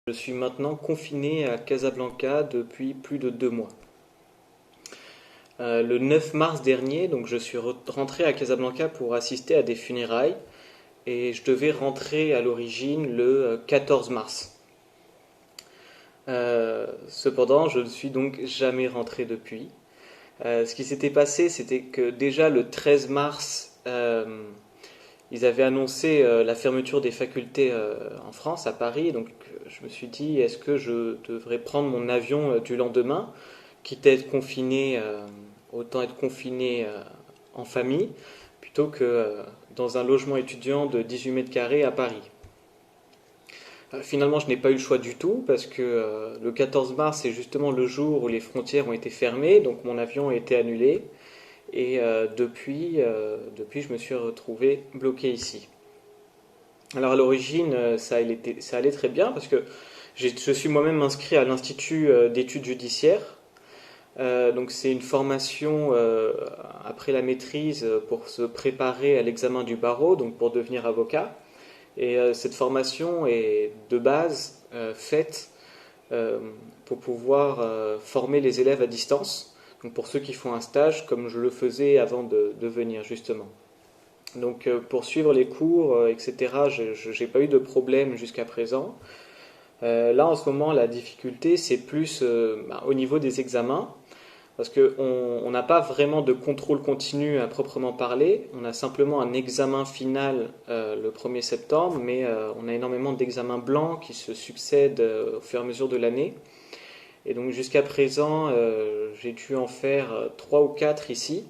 Je suis maintenant confiné à Casablanca depuis plus de 2 mois. Le 9 mars dernier, donc je suis rentré à Casablanca pour assister à des funérailles et je devais rentrer à l'origine le 14 mars. Cependant, je ne suis donc jamais rentré depuis. Ce qui s'était passé, c'était que déjà le 13 mars, ils avaient annoncé la fermeture des facultés en France, à Paris. Donc je me suis dit, est-ce que je devrais prendre mon avion du lendemain, quitte à être confiné, autant être confiné en famille, plutôt que dans un logement étudiant de 18 mètres carrés à Paris. Finalement, je n'ai pas eu le choix du tout, parce que le 14 mars, c'est justement le jour où les frontières ont été fermées, donc mon avion a été annulé. Et depuis, je me suis retrouvé bloqué ici. Alors à l'origine, ça allait très bien parce que je suis moi-même inscrit à l'Institut d'études judiciaires. Donc c'est une formation après la maîtrise pour se préparer à l'examen du barreau, donc pour devenir avocat. Et cette formation est de base faite euh, pour pouvoir former les élèves à distance. Donc pour ceux qui font un stage, comme je le faisais avant de venir justement. Donc pour suivre les cours, etc., je n'ai pas eu de problème jusqu'à présent. Là en ce moment, la difficulté, c'est plus au niveau des examens, parce qu'on n'a pas vraiment de contrôle continu à proprement parler. On a simplement un examen final le 1er septembre, mais on a énormément d'examens blancs qui se succèdent au fur et à mesure de l'année. Et donc jusqu'à présent, j'ai dû en faire 3 ou 4 ici.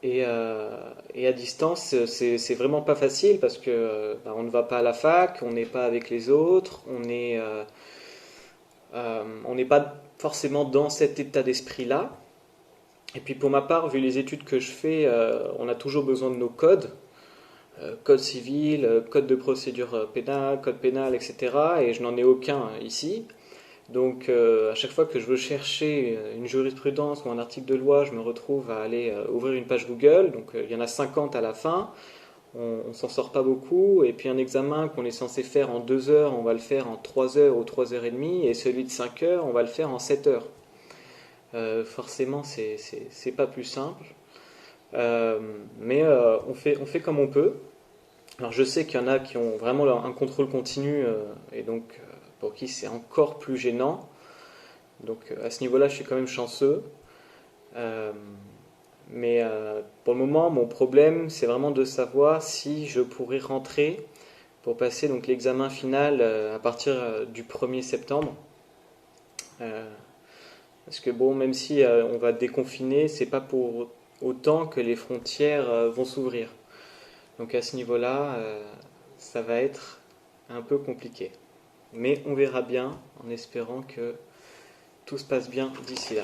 Et à distance, c'est vraiment pas facile parce que on ne va pas à la fac, on n'est pas avec les autres, on n'est pas forcément dans cet état d'esprit-là. Et puis pour ma part, vu les études que je fais, on a toujours besoin de nos codes, code civil, code de procédure pénale, code pénal, etc. Et je n'en ai aucun ici. Donc à chaque fois que je veux chercher une jurisprudence ou un article de loi, je me retrouve à aller ouvrir une page Google. Donc il y en a 50 à la fin. On ne s'en sort pas beaucoup. Et puis un examen qu'on est censé faire en 2 heures, on va le faire en 3 heures ou 3 heures et demie. Et celui de 5 heures, on va le faire en 7 heures. Forcément, c'est pas plus simple. Mais on fait comme on peut. Alors je sais qu'il y en a qui ont vraiment un contrôle continu et donc pour qui c'est encore plus gênant. Donc à ce niveau-là, je suis quand même chanceux. Euh, mais pour le moment, mon problème, c'est vraiment de savoir si je pourrais rentrer pour passer donc l'examen final à partir du 1er septembre. Euh, Parce que bon, même si on va déconfiner, c'est pas pour autant que les frontières vont s'ouvrir. Donc à ce niveau-là, ça va être un peu compliqué. Mais on verra bien en espérant que tout se passe bien d'ici là.